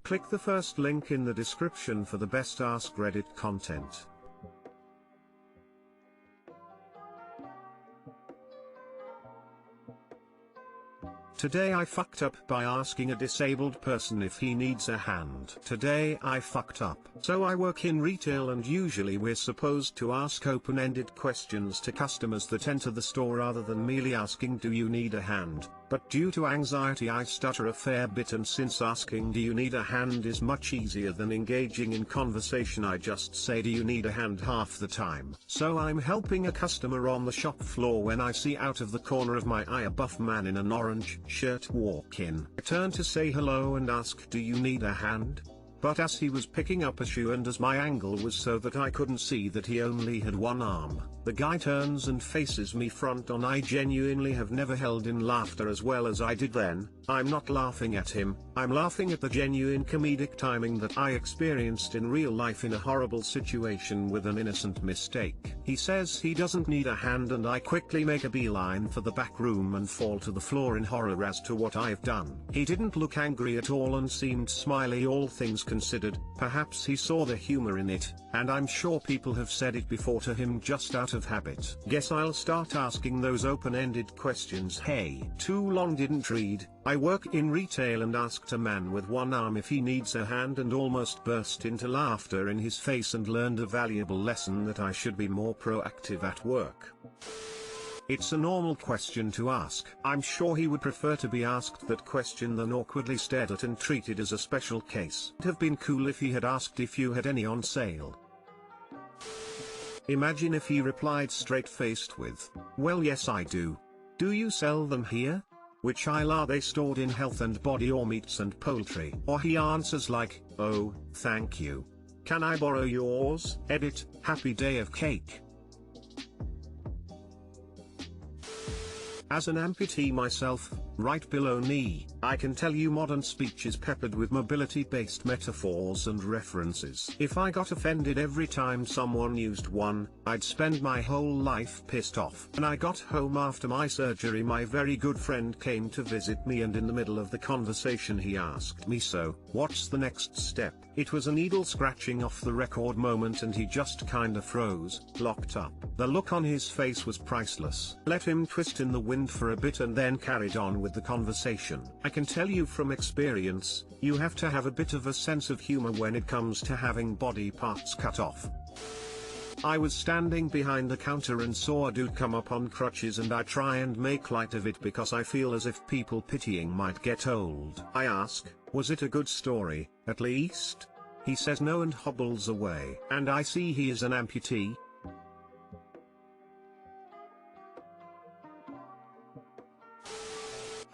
Click the first link in the description for the best Askreddit content. Today I fucked up by asking a disabled person if he needs a hand. Today I fucked up. So I work in retail and usually we're supposed to ask open-ended questions to customers that enter the store rather than merely asking do you need a hand. But due to anxiety I stutter a fair bit, and since asking do you need a hand is much easier than engaging in conversation, I just say do you need a hand half the time. So I'm helping a customer on the shop floor when I see out of the corner of my eye a buff man in an orange shirt walk in. I turn to say hello and ask do you need a hand? But as he was picking up a shoe and as my angle was so that I couldn't see that he only had one arm, the guy turns and faces me front on. I genuinely have never held in laughter as well as I did then. I'm not laughing at him, I'm laughing at the genuine comedic timing that I experienced in real life in a horrible situation with an innocent mistake. He says he doesn't need a hand and I quickly make a beeline for the back room and fall to the floor in horror as to what I've done. He didn't look angry at all and seemed smiley, all things considered. Perhaps he saw the humor in it, and I'm sure people have said it before to him just out of habit. Guess I'll start asking those open-ended questions. Hey, too long didn't read. I work in retail and asked a man with one arm if he needs a hand and almost burst into laughter in his face and learned a valuable lesson that I should be more proactive at work. It's a normal question to ask. I'm sure he would prefer to be asked that question than awkwardly stared at and treated as a special case. It'd have been cool if he had asked if you had any on sale. Imagine if he replied straight-faced with, well yes I do. Do you sell them here? Which aisle are they stored in, health and body or meats and poultry? Or he answers like, oh, thank you. Can I borrow yours? Edit, happy day of cake. As an amputee myself, right below knee, I can tell you modern speech is peppered with mobility-based metaphors and references. If I got offended every time someone used one, I'd spend my whole life pissed off. When I got home after my surgery, my very good friend came to visit me, and in the middle of the conversation he asked me, so, what's the next step? It was a needle scratching off the record moment and he just kinda froze, locked up. The look on his face was priceless. Let him twist in the wind for a bit and then carried on with the conversation. I can tell you from experience, you have to have a bit of a sense of humor when it comes to having body parts cut off. I was standing behind the counter and saw a dude come up on crutches, and I try and make light of it because I feel as if people pitying might get old. I ask, was it a good story, at least? He says no and hobbles away. And I see he is an amputee.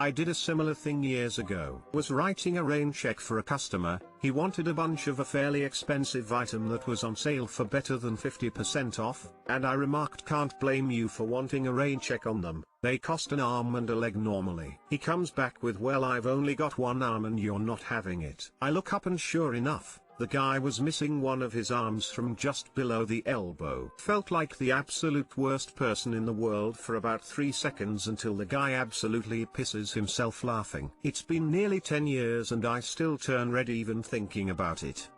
I did a similar thing years ago. Was writing a rain check for a customer. He wanted a bunch of a fairly expensive item that was on sale for better than 50% off, and I remarked, can't blame you for wanting a rain check on them. They cost an arm and a leg normally. He comes back with, well, I've only got one arm and you're not having it. I look up and sure enough, the guy was missing one of his arms from just below the elbow. Felt like the absolute worst person in the world for about 3 seconds until the guy absolutely pisses himself laughing. It's been nearly 10 years and I still turn red even thinking about it.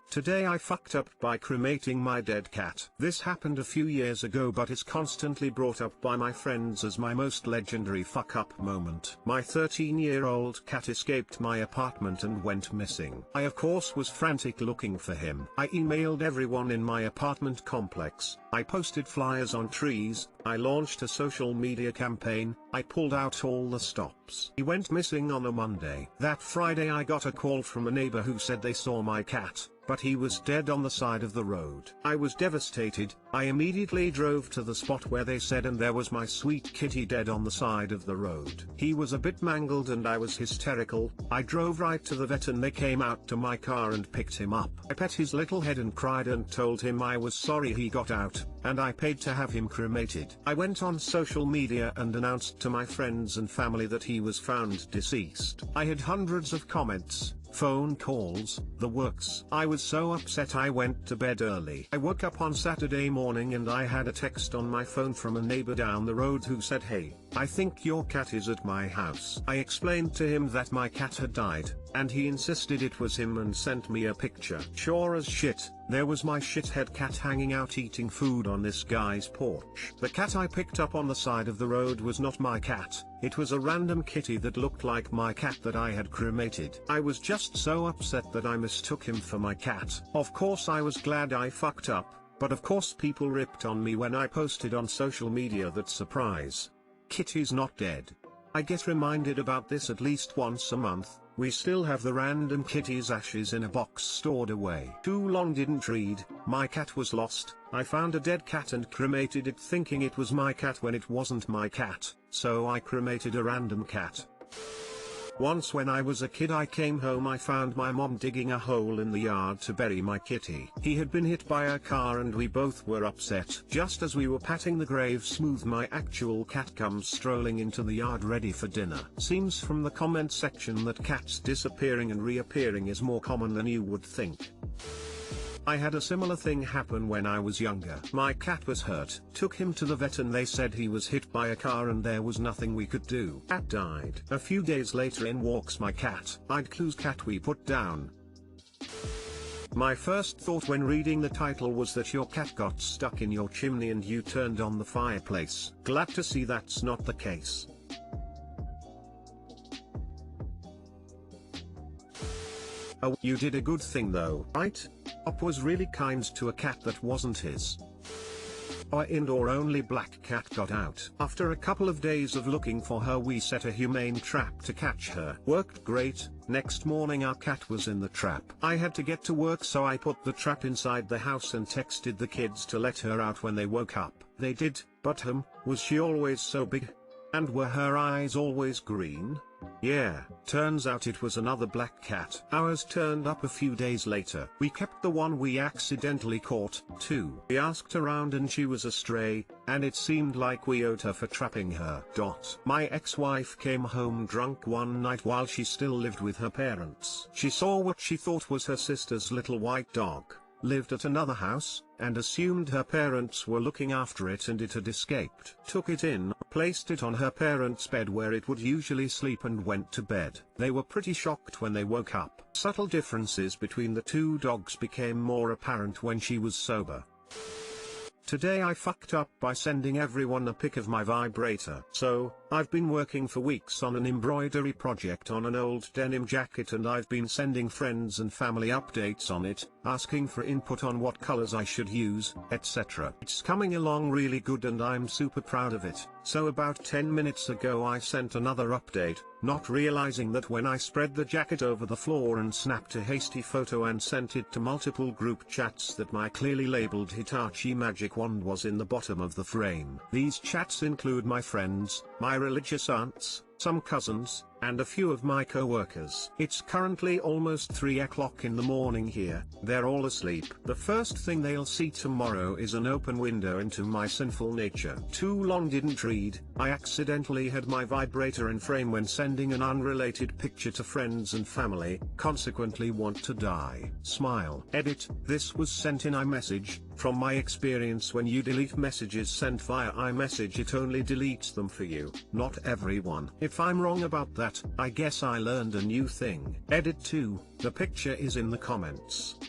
Today I fucked up by cremating my dead cat. This happened a few years ago, but it's constantly brought up by my friends as my most legendary fuck up moment. My 13-year-old cat escaped my apartment and went missing. I of course was frantic looking for him. I emailed everyone in my apartment complex. I posted flyers on trees. I launched a social media campaign. I pulled out all the stops. He went missing on a Monday. That Friday I got a call from a neighbor who said they saw my cat, but he was dead on the side of the road. I was devastated. I immediately drove to the spot where they said, and there was my sweet kitty dead on the side of the road. He was a bit mangled and I was hysterical. I drove right to the vet and they came out to my car and picked him up. I pet his little head and cried and told him I was sorry he got out, and I paid to have him cremated. I went on social media and announced to my friends and family that he was found deceased. I had hundreds of comments, phone calls, the works. I was so upset I went to bed early. I woke up on Saturday morning and I had a text on my phone from a neighbor down the road who said, hey, I think your cat is at my house. I explained to him that my cat had died, and he insisted it was him and sent me a picture. Sure as shit, there was my shithead cat hanging out eating food on this guy's porch. The cat I picked up on the side of the road was not my cat, it was a random kitty that looked like my cat that I had cremated. I was just so upset that I mistook him for my cat. Of course I was glad I fucked up, but of course people ripped on me when I posted on social media that surprise, kitty's not dead. I get reminded about this at least once a month. We still have the random kitty's ashes in a box stored away. Too long didn't read, my cat was lost. I found a dead cat and cremated it thinking it was my cat when it wasn't my cat, so I cremated a random cat. Once when I was a kid I came home I found my mom digging a hole in the yard to bury my kitty. He had been hit by a car and we both were upset. Just as we were patting the grave smooth my actual cat comes strolling into the yard ready for dinner. Seems from the comment section that cats disappearing and reappearing is more common than you would think. I had a similar thing happen when I was younger. My cat was hurt, took him to the vet and they said he was hit by a car and there was nothing we could do. Cat died. A few days later in walks my cat. I'd clues cat we put down. My first thought when reading the title was that your cat got stuck in your chimney and you turned on the fireplace. Glad to see that's not the case. Oh, you did a good thing though, right? Op was really kind to a cat that wasn't his. Our indoor-only black cat got out. After a couple of days of looking for her we set a humane trap to catch her. Worked great. Next morning our cat was in the trap. I had to get to work so I put the trap inside the house and texted the kids to let her out when they woke up. They did, but was she always so big? And were her eyes always green? Yeah, turns out it was another black cat. Ours turned up a few days later. We kept the one we accidentally caught, too. We asked around and she was a stray, and it seemed like we owed her for trapping her. My ex-wife came home drunk one night while she still lived with her parents. She saw what she thought was her sister's little white dog, lived at another house, and assumed her parents were looking after it and it had escaped. Took it in, placed it on her parents' bed where it would usually sleep and went to bed. They were pretty shocked when they woke up. Subtle differences between the two dogs became more apparent when she was sober. Today I fucked up by sending everyone a pic of my vibrator. So, I've been working for weeks on an embroidery project on an old denim jacket and I've been sending friends and family updates on it, asking for input on what colors I should use, etc. It's coming along really good and I'm super proud of it. So about 10 minutes ago I sent another update, not realizing that when I spread the jacket over the floor and snapped a hasty photo and sent it to multiple group chats that my clearly labeled Hitachi magic wand was in the bottom of the frame. These chats include my friends, my religious aunts, some cousins, and a few of my co-workers. It's currently almost 3 o'clock in the morning here. They're all asleep. The first thing they'll see tomorrow is an open window into my sinful nature. Too long didn't read. I accidentally had my vibrator in frame when sending an unrelated picture to friends and family, consequently want to die. Smile. Edit. This was sent in iMessage. From my experience, when you delete messages sent via iMessage, it only deletes them for you, not everyone. If I'm wrong about that, I guess I learned a new thing. Edit 2, the picture is in the comments.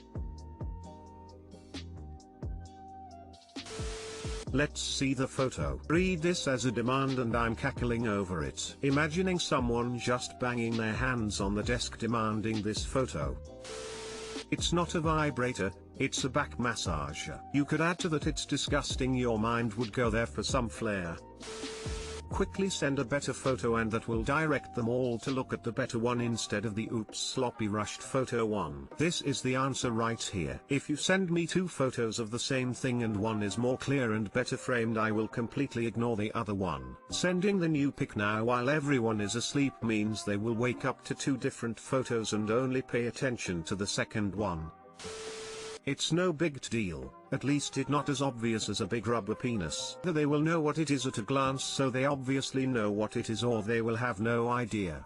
Let's see the photo. Read this as a demand and I'm cackling over it. Imagining someone just banging their hands on the desk demanding this photo. It's not a vibrator, it's a back massager. You could add to that it's disgusting, your mind would go there for some flair. Quickly send a better photo and that will direct them all to look at the better one instead of the oops sloppy rushed photo one. This is the answer right here. If you send me 2 photos of the same thing and one is more clear and better framed, I will completely ignore the other one. Sending the new pic now while everyone is asleep means they will wake up to 2 different photos and only pay attention to the second one. It's no big deal, at least it's not as obvious as a big rubber penis. They will know what it is at a glance, so they obviously know what it is, or they will have no idea.